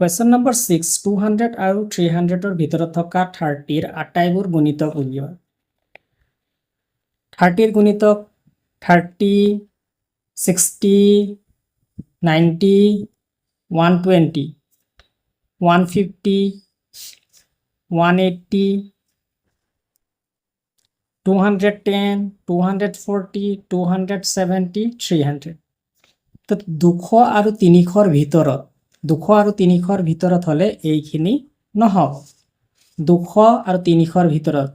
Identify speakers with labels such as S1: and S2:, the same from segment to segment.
S1: Question number 6, 200 আৰু 300 ভিতৰত থকা 30 আটাইবোৰ গুণিতক উলিওৱা। 30 গুণিতক 30, 60, 90, 120, 150, 180, 210, 240, 270, 300. তো 200 আৰু 300 ভিতৰত 200 আৰু 300 ভিতৰত হলে এইখিনি নহব 200 আৰু 300 ভিতৰত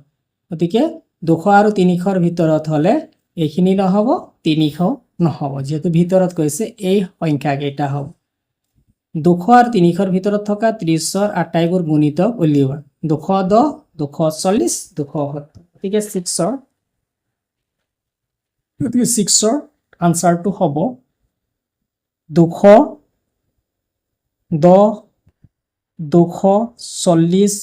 S1: গতিকে 200 আৰু 300 ভিতৰত হলে এইখিনি নহব 300 নহব যেহেতু ভিতৰত কৈছে এই সংখ্যা কেইটা হ'ব 200 আৰু 300 ভিতৰত থকা 30ৰ আটাইবোৰ গুণিতক উলিওৱা 210 240 270 গতিকে 6ৰ আনসাৰটো হ'ব 210 240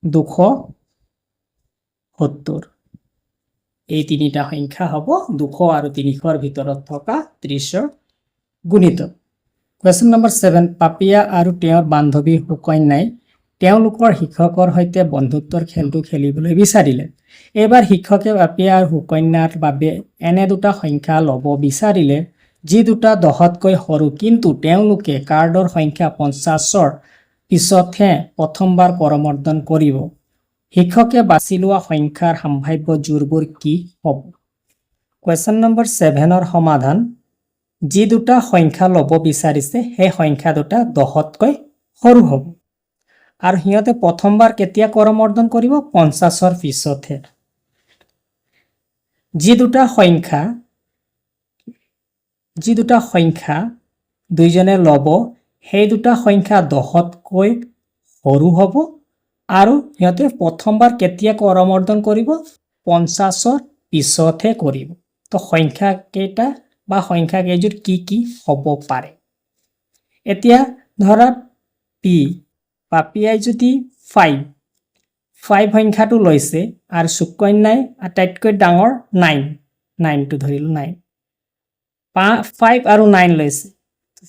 S1: 270 এই তিনিটা সংখ্যা হ'ব 200 আৰু 300ৰ ভিতৰত থকা 30ৰ গুণিতক Question number 7 পাপিয়া আৰু তেওঁৰ বান্ধৱী সুকন্যাই তেওঁলোকৰ শিক্ষকৰ সৈতে বন্ধুত্বৰ খেলটো খেলিবলৈ বিচাৰিলে এবাৰ শিক্ষকে পাপিয়া আৰু সুকন্যাৰ বাবে এনে দুটা সংখ্যা ল'ব বিচাৰিলে যি দুটা 10তকৈ সৰু কিন্তু তেওঁলোকে কাৰ্ডৰ সংখ্যা 50ৰ পিছতহে প্ৰথমবাৰ কৰমৰ্দন কৰিব শিক্ষকে বাছি লোৱা সংখ্যাৰ সম্ভাৱ্য জোৰবোৰ কি হ'ব Question number 7ৰ সমাধান যি দুটা সংখ্যা ল'ব বিচাৰিছে সেই সংখ্যা দুটা 10তকৈ সৰু হ'ব আৰু হিয়তে প্ৰথমবাৰ কেতিয়া কৰমৰ্দন কৰিব 50ৰ পিছতহে যি দুটা সংখ্যা দুইজনে ল'ব সেই দুটা সংখ্যা 10তকৈ সৰু হ'ব আৰু হিয়তে প্ৰথমবাৰ কেতিয়া কৰমৰ্দন কৰিব 50ৰ পিছতহে কৰিব তো সংখ্যা কেইটা বা সংখ্যা কেইজোৰ কি হ'ব পাৰে এতিয়া ধৰা পাপিয়াই যদি 5 সংখ্যাটো লৈছে আৰু সুকন্যাই আটাইতকৈ ডাঙৰ 9টো ধৰিলো 9 5 আৰু 9 লৈছে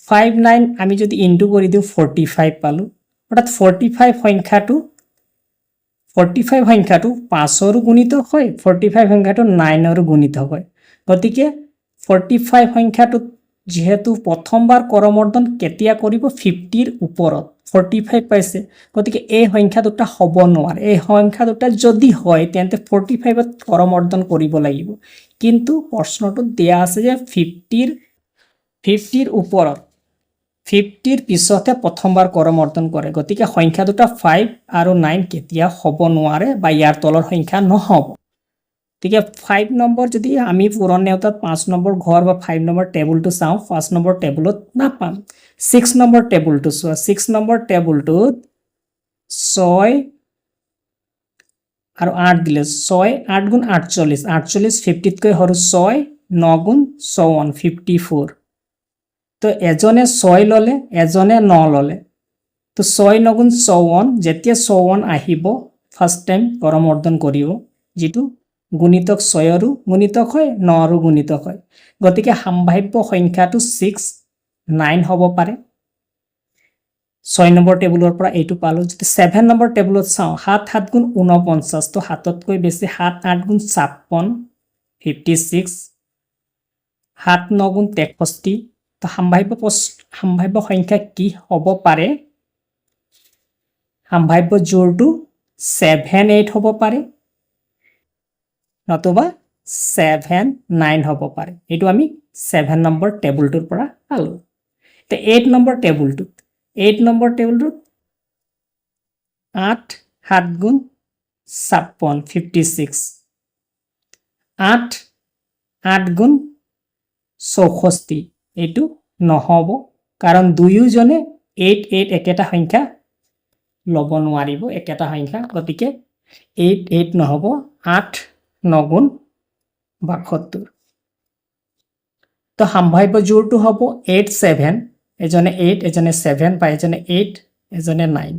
S1: 5 9 আমি যদি ইনটু কৰি দিও 45 পালো অৰ্থাৎ 45 সংখ্যাটো 5ৰো গুণিতক হয় 45 সংখ্যাটো 9ৰো গুণিতক হয় গতিকে 45 সংখ্যাটো যেহেতু প্ৰথমবাৰ কৰমৰ্দন কেতিয়া কৰিব 50ৰ ওপৰত 45 পাইছে গতিকে এই সংখ্যা দুটা হ'ব নোৱাৰে এই সংখ্যা দুটা যদি হয় তেন্তে 45ত কৰমৰ্দন কৰিব লাগিব কিন্তু প্ৰশ্নটো দিয়া আছে যে 50ৰ ওপৰত 50ৰ পিছতে প্ৰথমবাৰ কৰমৰ্দন কৰে গতিকে সংখ্যা দুটা 5 আৰু 9 কেতিয়া হ'ব নোৱাৰে বা ইয়াৰ তলৰ সংখ্যা নহব গতিকে 5 নম্বৰ যদি আমি পুৰণ নেউতাত 5 নম্বৰ ঘৰ বা 5 নম্বৰ টেবুলটো চাওঁ 5 নম্বৰ টেবুলত নাপাম 6 নম্বৰ টেবুলটো চোৱা 6 নম্বৰ টেবুলটোত 6 আৰু 8 দিলে 6 8 গুণ 48 50তকৈ সৰু 6 9 গুণ 54 54 তো এজনে 6 ললে এজনে 9 ললে তো 6 9 গুণ 54 যেতিয়া 54 আহিব ফাৰ্স্ট টাইম কৰমৰ্দন কৰিব যেটো গুণিতক 6ৰো গুণিতক হয় 9ৰো গুণিতক হয় গতিকে সম্ভাৱ্য সংখ্যাটো 6 9 হ'ব পাৰে 6 নম্বৰ টেবুলৰ পৰা এইটো পালো যদি 7 নম্বৰ টেবুলত চাওঁ 7 7 গুণ 49 তো 7তকৈ বেছি 7 8 গুণ 56 56 7 9 গুণ 63 তো সম্ভাৱ্য সংখ্যা কি হ'ব পাৰে সম্ভাৱ্য জোৰটো 7 8 হ'ব পাৰে নতুবা 7 9 হ'ব পাৰে এটো আমি 7 নম্বৰ টেবুলটোৰ পৰা পালো তে 8 নম্বৰ টেবুলটোত 8 7 গুণ 56 56 8 8 গুণ 64 এটো নহব কাৰণ দুয়োজনে 8 8 একেটা সংখ্যা ল'ব নোৱাৰিব একেটা সংখ্যা গতিকে 8 8 নহব 8 9 গুণ 72 তো সম্ভাৱ্য জোৰটো হ'ব 8 7 এজনে 8 এজনে 7 পাই এজনে 8 এজনে 9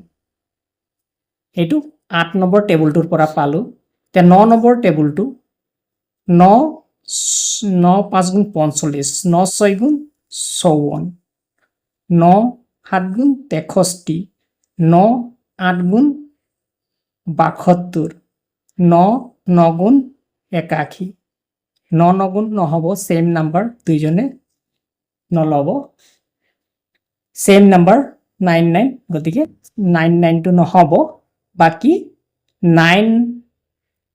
S1: এটো 8 নম্বৰ টেবুলটোৰ পৰা পালো তে 9 নম্বৰ টেবুলটো 9 9 5 গুণ 45 9 6 গুণ 54 9 7 গুণ 63, 9 8 গুণ 72, 9 9 গুণ 81, 9 9 গুণ নহ'ব, সেম নাম্বাৰ দুইজনে নল'ব, সেম নাম্বাৰ 99, গতিকে 99 টো নহ'ব, বাকি 9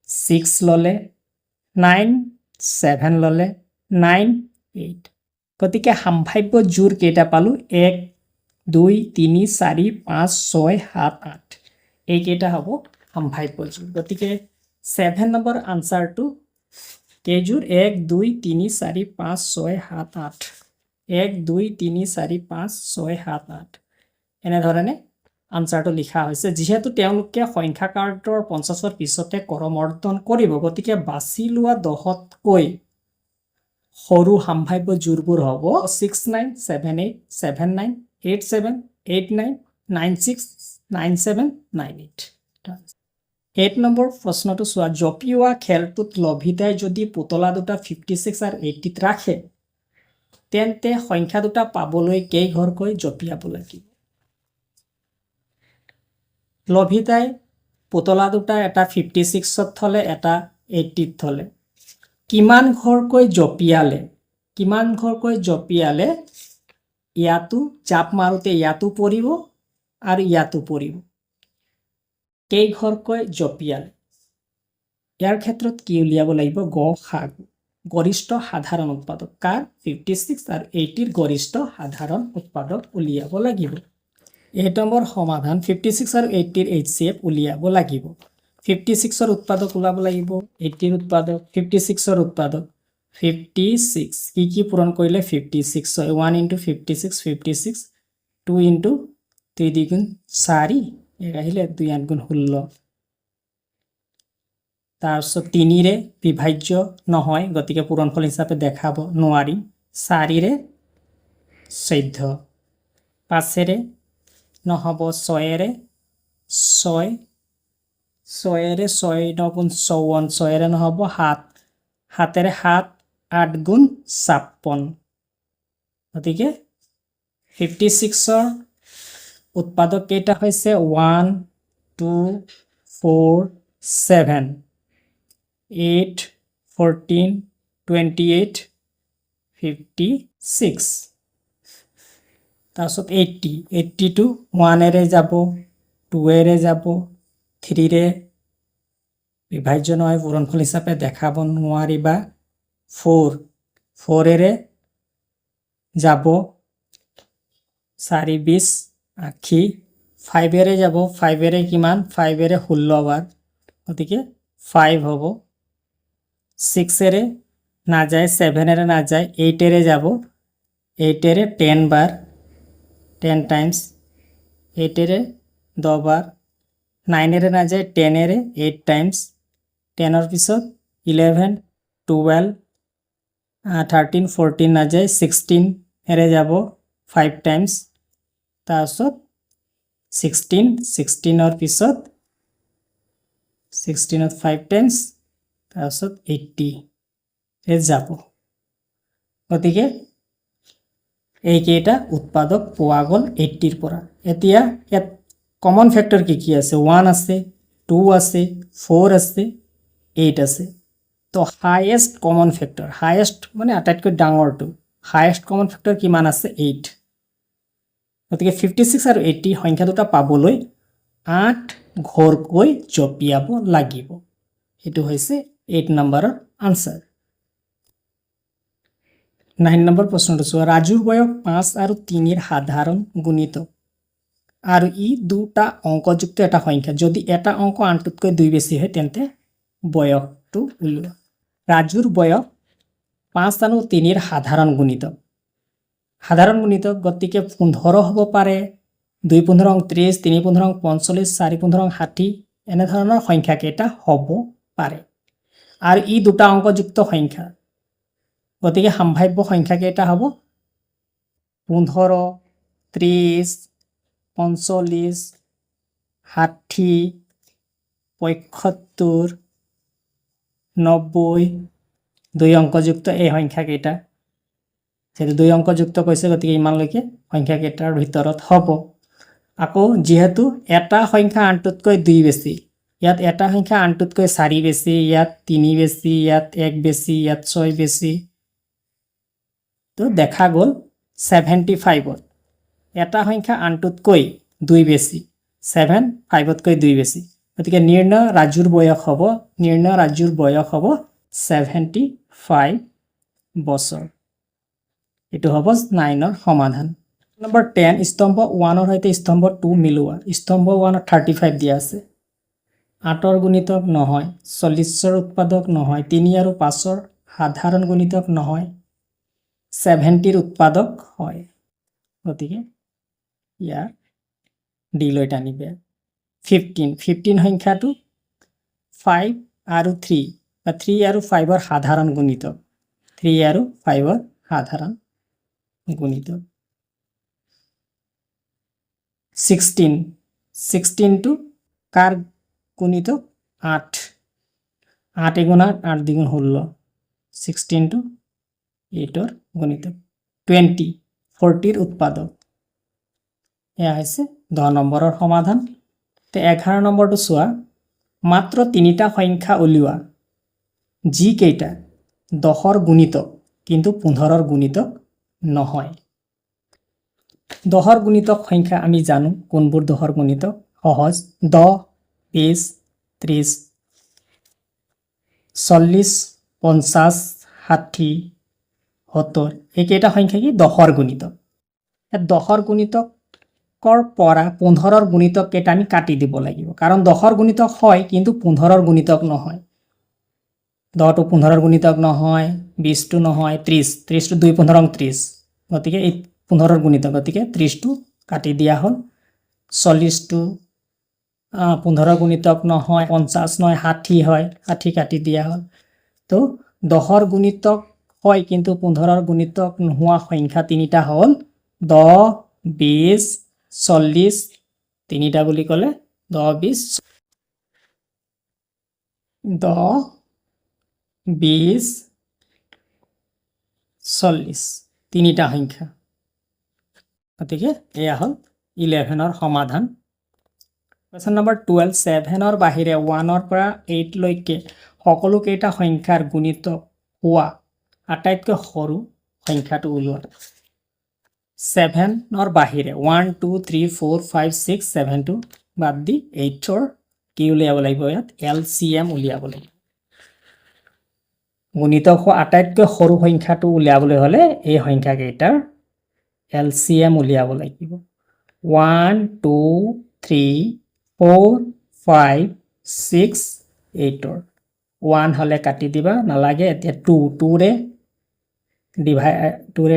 S1: 6 ল'লে, 9 7 ল'লে, 9 8, গতিকে সাম্ভাব্য জোৰ কেইটা পালো 1 2 3 4 5 6 7 8, এইকেইটা হ'ব সাম্ভাব্য জোৰ। গতিকে 7 নম্বৰ আনসাৰটো কেইজোৰ 1 2 3 4 5 6 7 8, 1 2 3 4 5 6 7 8, এনেধৰণে আনসাৰটো লিখা হৈছে। যেহেতু তেওঁলোকে সংখ্যা কাৰ্ডৰ 50ৰ পিছতে কৰমৰ্দন কৰিব, গতিকে বাছি লোৱা 10তকৈ সৰু সাম্ভাব্য জোৰবোৰ হ'ব 69 78 79 87 89 96 97 98। 8 নম্বৰ প্ৰশ্নটো চোৱা, জপিওৱা খেলটোত লভিতাই যদি পুতলা দুটা 56 আৰু 80ত ৰাখে, তেন্তে সংখ্যা দুটা পাবলৈ কেইঘৰকৈ জপিয়াব লাগিব? লভিতাই পুতলা দুটা এটা 56ত থলে, এটা 80ত থলে, কিমান ঘৰকৈ জপিয়ালে ইয়াতো জাপ মাৰোতে ইয়াতো পৰিব আৰু ইয়াতো পৰিব, কেইঘৰকৈ জপিয়ালে? ইয়াৰ ক্ষেত্ৰত কি উলিয়াব লাগিব? গৰিষ্ঠ সাধাৰণ উৎপাদক। কাৰ? 56 আৰু 80ৰ গৰিষ্ঠ সাধাৰণ উৎপাদক উলিয়াব লাগিব। 8 নম্বৰ সমাধান, 56 আৰু 80ৰ HCF উলিয়াব লাগিব। 56ৰ উৎপাদক ওলাব লাগিব, 80ৰ উৎপাদক, 56ৰ উৎপাদক 56, কি পূৰণ কৰিলে 56 হয়, 1 × 56 56, 2 × 3 2 গুণ 4, আহিলে 2 8 গুণ 16, তাৰপিছত 3ৰে বিভাজ্য নহয়, গতিকে পূৰণফল হিচাপে দেখাব নোৱাৰিম, 4ৰে 14, 5ৰে নহ'ব, 6ৰে 6, 6ৰে 6 9 গুণ 54, 6ৰে নহ'ব, 7, 7ৰে 7 8 গুণ 56, গতিকে 56ৰ উৎপাদক কেইটা হৈছে 1 2 4 7, 8 14 28 56, তাৰপিছত 80টো 1ৰে যাব, 2ৰে যাব, 3ৰে বিভাজ্য নহয়, পূৰণফল হিচাপে দেখাব নোৱাৰিবা, 4ৰে যাব, 4 20 80, 5ৰে যাব, 5ৰে কিমান? 5ৰে 16 বাৰ, গতিকে 5 হ'ব, 6ৰে নাযায়, 7ৰে নাযায়, 8ৰে যাব, 8ৰে 10 বাৰ, 10 টাইমছ, 8ৰে 10 বাৰ, 9ৰে নাযায়, 10ৰে 8 টাইমছ, 10ৰ পিছত 11 12 13 14 নাযায়, 16ৰে যাব 5 টাইমছ, তাৰপিছত 16ৰ পিছত 16ত 5 টাইমছ, তাৰপিছত 80ৰে যাব, গতিকে এইকেইটা উৎপাদক পোৱা গ'ল 80ৰ পৰা। এতিয়া ইয়াত কমন ফেক্টৰ কি আছে? 1 আছে, 2 আছে, 4 আছে, 8 আছে। তো হাইয়েষ্ট কমন ফেক্টৰ, হাইয়েষ্ট মানে আটাইতকৈ ডাঙৰটো, হাইয়েষ্ট কমন ফেক্টৰ কিমান আছে? 8, গতিকে 56 আৰু 80 সংখ্যা দুটা পাবলৈ 8 ঘৰকৈ জপিয়াব লাগিব। এইটো হৈছে 8 নম্বৰৰ আনসাৰ। 9 নম্বৰ প্ৰশ্নটো চোৱা, ৰাজুৰ বয়স 5 আৰু 3ৰ সাধাৰণ গুণিতক আৰু ই দুটা অংকযুক্ত এটা সংখ্যা, যদি এটা অংক আনটোতকৈ 2 বেছি হয় তেন্তে বয়সটো উলিওৱা। ৰাজুৰ বয়স 5 আৰু 3ৰ সাধাৰণ গুণিতক, গতিকে 15 হ'ব পাৰে, 2 15 30, 3 15 45, 4 15 60, এনেধৰণৰ সংখ্যা কেইটা হ'ব পাৰে, আৰু ই দুটা অংকযুক্ত সংখ্যা, গতিকে সাম্ভাব্য সংখ্যা কেইটা হ'ব? 15 30 45 60 75 90, 2 অংকযুক্ত এই সংখ্যা কেইটা যেহেতু 2 অংক যুক্ত কৰিছে গতিকে ইমানলৈকে সংখ্যাকেইটাৰ ভিতৰত হ'ব আকৌ যেহেতু এটা সংখ্যা আনটোতকৈ 2 বেছি ইয়াত এটা সংখ্যা আনটোতকৈ 4 বেছি ইয়াত 3 বেছি ইয়াত 1 বেছি ইয়াত 6 বেছি তো দেখা গ'ল 75 ত এটা সংখ্যা আনটোতকৈ 2 বেছি 7 5 তকৈ 2 বেছি গতিকে নিৰ্ণয় ৰাজুৰ বয়স হ'ব 75 বছৰ এটো হ'ব 9 ৰ সমাধান নম্বৰ 10 স্তম্ভ 1 ৰ সৈতে স্তম্ভ 2 মিলোৱা স্তম্ভ 1 ত 35 দিয়া আছে 8 ৰ গুণিতক নহয় 40 ৰ উৎপাদক নহয় 3 আৰু 5 ৰ সাধাৰণ গুণিতক নহয় 70 ৰ উৎপাদক হয় গতিকে ইয়াৰ ডি লৈ টানিবে 15 সংখ্যাটো 5 আৰু 3 বা 3 আৰু 5 ৰ সাধাৰণ গুণিতক 3 আৰু 5 ৰ সাধাৰণ গুণিতক 16 টো কাৰ গুণিতক 8 8 গুণ 8 দ্বিগুণ 16 16 টো 8 ৰ গুণিতক 20 40 ৰ উৎপাদক এয়া হৈছে 10 নম্বৰৰ সমাধান তে 11 নম্বৰটো চোৱা মাত্ৰ 3টা সংখ্যা উলিওৱা যি কেইটা 10 ৰ গুণিতক কিন্তু 15 ৰ গুণিতক নহয় 10 ৰ গুণিতক সংখ্যা আমি জানো কোনবোৰ 10 ৰ গুণিতক সহজ 10 20 30 40 50 60 70 এইকেইটা সংখ্যা কি 10 ৰ গুণিতক 10 ৰ গুণিতকৰ পৰা 15 ৰ গুণিতক কেইটা আমি কাটি দিব লাগিব কাৰণ 10 ৰ গুণিতক হয় কিন্তু 15 ৰ গুণিতক নহয় 10 টো 15 ৰ গুণিতক নহয় 20 টো নহয় 30 30 টো 2 15 30 গতিকে এই 15 ৰ গুণিতক গতিকে 30 টো কাটি দিয়া হ'ল 40 টো 15 ৰ গুণিতক নহয় 50 নহয় 60 হয় 60 কাটি দিয়া হ'ল তো 10 ৰ গুণিতক হয় কিন্তু 15 ৰ গুণিতক নোহোৱা সংখ্যা তিনিটা হ'ল 10 20 40 তিনিটা বুলি ক'লে 10 20 10 20 40 তিনিটা সংখ্যা গতিকে এয়া হ'ল 11 ৰ সমাধান কোৱেশ্চন নম্বৰ 12 7 ৰ বাহিৰে 1 ৰ পৰা 8 লৈকে সকলো কেইটা সংখ্যাৰ গুণিতক হোৱা আটাইতকৈ সৰু সংখ্যাটো উলিওৱা 7 ৰ বাহিৰে 1 2 3 4 5 6 7 টো বাদ দি 8 ৰ কি উলিয়াব লাগিব ইয়াত এলচিএম উলিয়াব লাগিব গুণিতক হোৱা আটাইতকৈ সৰু সংখ্যাটো উলিয়াবলৈ হলে এই সংখ্যা কেইটাৰ এলচিএম উলিয়াব লাগিব 1 2 3 4 5 6 8 ৰ 1 হলে কাটি দিবা নালাগে এতিয়া 2 ৰে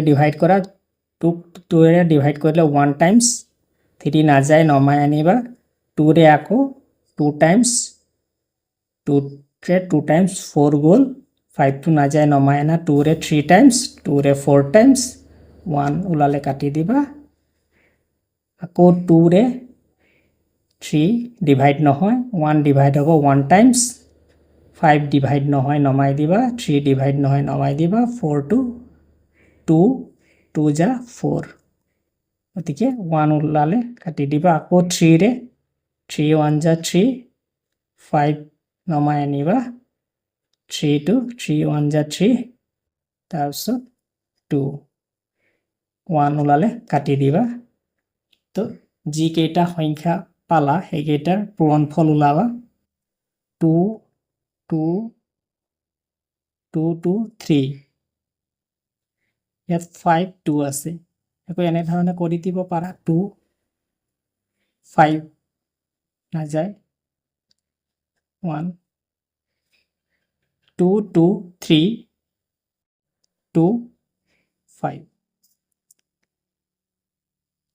S1: ডিভাইড কৰা 2 ৰে ডিভাইড কৰিলে 1 টাইমছ 3 না যায় নমাই আনিবা 2 ৰে আকৌ 2 টাইমছ 2 ৰে 2 টাইমছ 4 গ'ল 5 টো না যায় নমাই আনা 2 ৰে 3 টাইমছ 2 ৰে 4 টাইমছ 1 ওলালে কাটি দিবা আকৌ 2 ৰে 3 ডিভাইড নহয় 1 ডিভাইড হ'ব 1 টাইমছ 5 ডিভাইড নহয় নমাই দিবা 3 ডিভাইড নহয় নমাই দিবা 4 টো 2 2 যা 4 গতিকে 1 ওলালে কাটি দিবা আকৌ 3 ৰে 3 1 যা 3 5 নমাই আনিবা 3 টো 3 1 যা 3 তাৰপিছত 2 1 ওলালে কাটি দিবা তো যি কেইটা সংখ্যা পালা সেইকেইটাৰ পূৰণফল ওলাবা 2 2 2 2 3 ইয়াত 5 2 আছে আকৌ এনে ধৰণে কৰি দিব পাৰা 2 5 না যায় 1 2 2 3 2 5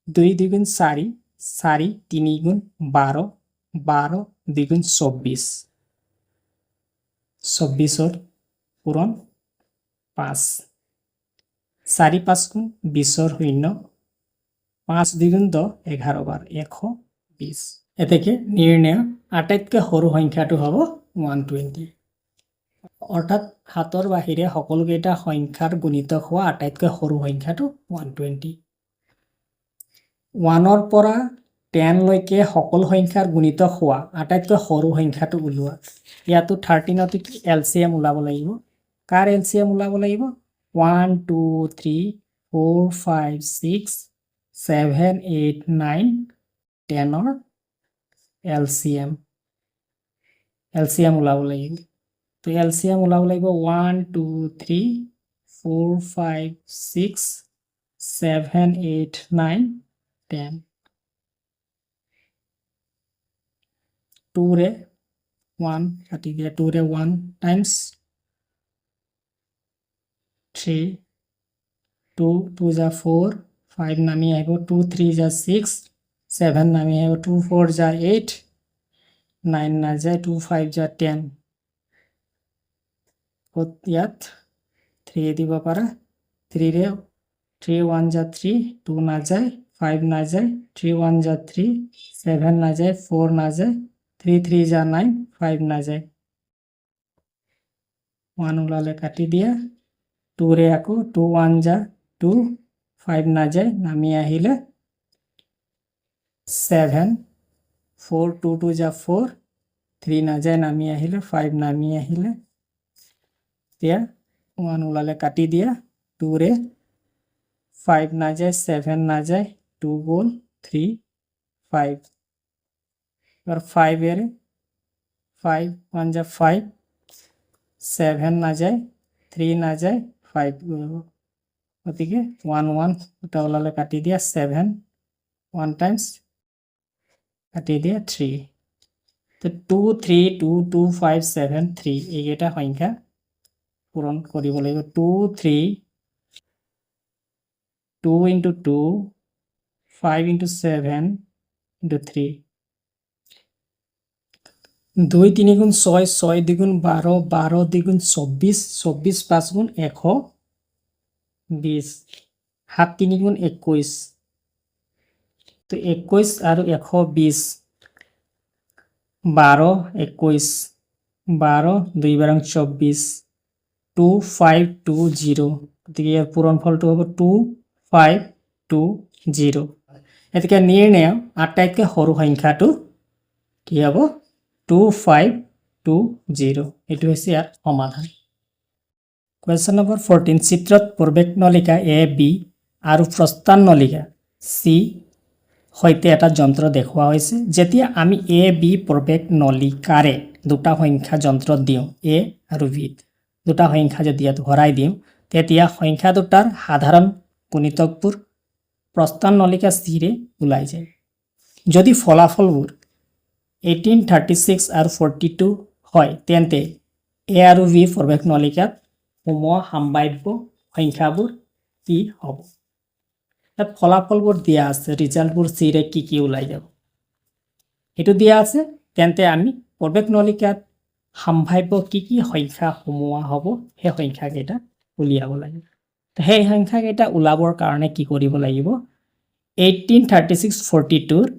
S1: 2 দ্বিগুণ 4 4 3 গুণ 12 12 দ্বিগুণ 24 24 ৰ পূৰণ 5 4 5 গুণ 20 ৰ শূন্য 5 দ্বিগুণ 10 11 বাৰ 120 এতেকে নিৰ্ণয় আটাইতকৈ সৰু সংখ্যাটো হ'ব 120 অৰ্থাৎ 7ৰ বাহিৰে সকলোকেইটা সংখ্যাৰ গুণিতক হোৱা আটাইতকৈ সৰু সংখ্যাটো 120 1ৰ পৰা 10 লৈকে সকলো সংখ্যাৰ গুণিতক হোৱা আটাইতকৈ সৰু সংখ্যাটো উলিওৱা ইয়াতো 13তে কি এলসিএম ওলাব লাগিব কাৰ এলসিএম ওলাব লাগিব 1 2 3 4 5 6 7 8 9 10ৰ এলসিএম ওলাব লাগিব তো এলসিএম ওলাব লাগিব 1 2 3 4 5 6 7 8 9 10 2 रे 1 কাটি দিয়া 2 रे 1 টাইমস 3 2 2 जा 4 5 নামি আহিব 2 3 जा 6 7 নামি আহিব 2 4 जा 8 9 না যায় 2 5 जा 10 ইয়াত 3 দিব পাৰা 3 रे 3 1 जा 3 2 না যায় 5 না যায় 3 1 जा 3 7 না যায় 4 না যায় 3 3 जा 9 5 না যায় 1 ওলালে কাটি দিয়া 2 रे আকৌ 2 1 जा 2 5 না যায় নামি আহিলে 7 4 2 2 जा 4 3 না যায় নামি আহিলে 5 নামি আহিলে দিয়া 1 ওলালে কাটি দিয়া 2 रे 5 না যায় 7 না যায় 2 গোল 3 5 এবার 5 এর 5 1 जा 5 7 না যায় 3 না যায় 5 ওদিকে 1 1 এটা ওলালে কাটি দিয়া 7 1 টাইমস কাটি দিয়া 3 তো 2 3 2 2 5 7 3 এইটা সংখ্যা পূরণ কৰিব লাগিব 2 3 2 into 2 5 into 7 into 3 2 3 গুণ 6 6 দ্বিগুণ 12 12 দ্বিগুণ 24 24 5 গুণ 120 7 3 গুণ 21 তো 21 আৰু 120 12 21 12 2 বাৰং 24 2 5 2 0 গতিকে ইয়াৰ পূৰণফলটো হ'ব 2 5 2 0 এতিকে নিৰ্ণয় আটাইতকৈ সৰু সংখ্যাটো কি হ'ব 2 5 2 0 এটো হৈছে ইয়াৰ সমাধান কোৱেশ্চন নম্বৰ 14 চিত্ৰত প্ৰবেশ নলিকা এ বি আৰু প্ৰস্থান নলিকা সি হয়তে এটা যন্ত্ৰ দেখুওৱা হৈছে যেতিয়া আমি এ বি প্ৰবেশ নলিকাৰে দুটা সংখ্যা যন্ত্ৰ দিওঁ এ আৰু বি দুটা সংখ্যা যদি ইয়াত ভৰাই দিওঁ তেতিয়া সংখ্যা দুটাৰ সাধাৰণ গুণিতকবোৰ প্ৰস্থান নলিকা সি ৰে ওলাই যায় যদি ফলাফলবোৰ 18 36 আৰু 42 হয় তেন্তে এ আৰু বি প্ৰবেশ নলিকাত সোমোৱা সম্ভাৱ্য সংখ্যাবোৰ কি হ'ব তাত ফলাফলবোৰ দিয়া আছে ৰিজাল্টবোৰ সি ৰে কি ওলাই যাব এটো দিয়া আছে তেন্তে আমি প্ৰবেশ নলিকাত সম্ভাৱ্য কি সংখ্যা সোমোৱা হ'ব সেই সংখ্যা কেইটা উলিয়াব লাগিব সেই সংখ্যা কেইটা উলাবৰ কাৰণে কি কৰিব লাগিব 18 36 42 ৰ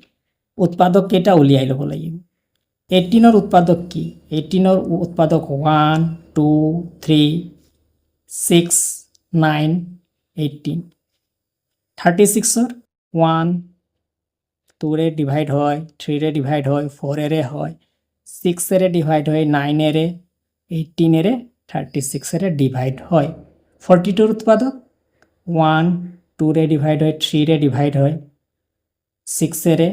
S1: উৎপাদক কেইটা উলিয়াই ল'ব লাগিব 18 ৰ উৎপাদক কি 18 ৰ উৎপাদক 1 2 3 6 9 18 36 ৰ 1 2 ৰে ডিভাইড হয় 3 ৰে ডিভাইড হয় 4 ৰে হয় 6 ৰে ডিভাইড হয় 9 ৰে 18 ৰে 36 ৰে ডিভাইড হয় 42 ৰ উৎপাদক 1 2 ৰে ডিভাইড হয় 3 ৰে ডিভাইড হয় 6 ৰে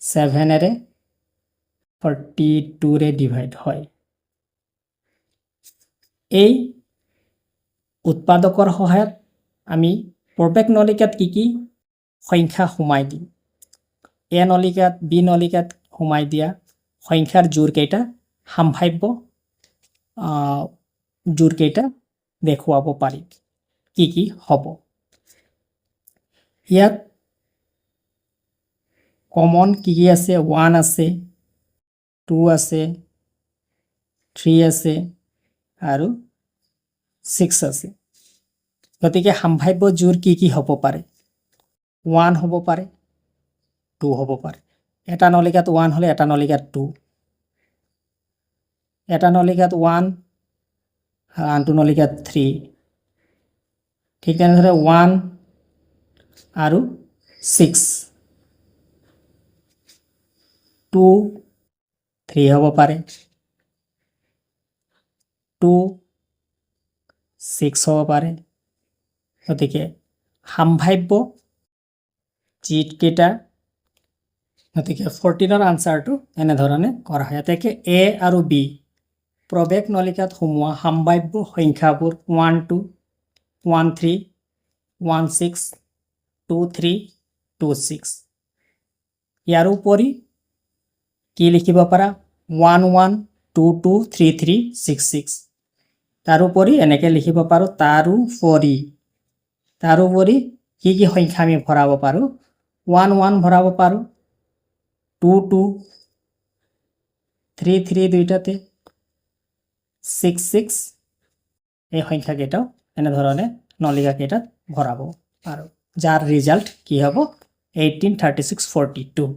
S1: 7 ৰে 42 ৰে ডিভাইড হয় এই উৎপাদকৰ সহায়ত আমি প্ৰবেশ নলিকাত কি সংখ্যা সোমাই দিম এ নলিকাত বি নলিকাত সোমাই দিয়া সংখ্যাৰ জোৰ কেইটা সম্ভাৱ্য জোৰ কেইটা দেখুৱাব পাৰিম কি হ'ব ইয়াত কমন কি আছে 1 আছে 2 আছে 3 আছে আৰু 6 আছে গতিকে সম্ভাৱ্য জোৰ কি হ'ব পাৰে 1 হ'ব পাৰে 2 হ'ব পাৰে এটা নলিকাত 1 হলে এটা নলিকাত 2 এটা নলিকাত 1 আনটো নলিকা 3 ঠিক তেনেদৰে 1 আৰু 6 2 3 হ'ব পাৰে 2 6 হ'ব পাৰে গতিকে সম্ভাব্য জিটকেইটা গতিকে 14ৰ আনসাৰটো এনেধৰণে কৰা হয় ইয়াতে এ আৰু বি প্ৰবেশ নলিকাত সোমোৱা সম্ভাব্য সংখ্যাবোৰ 1 2 1 3 1 6 2 3 2 6 ইয়াৰ উপৰি কি লিখিব পাৰা 1 1 2 2 3 3 6 6 তাৰোপৰি এনেকৈ লিখিব পাৰোঁ তাৰোপৰি কি কি সংখ্যা আমি ভৰাব পাৰোঁ 1 1 ভৰাব পাৰোঁ 2 2 3 3 দুইটাতে 6 6 এই সংখ্যাকেইটাও এনেধৰণে নলিকাকেইটাত ভৰাব পাৰোঁ যাৰ ৰিজাল্ট কি হ'ব 18 36 42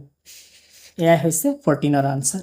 S1: এয়াই হৈছে 14ৰ আনসাৰ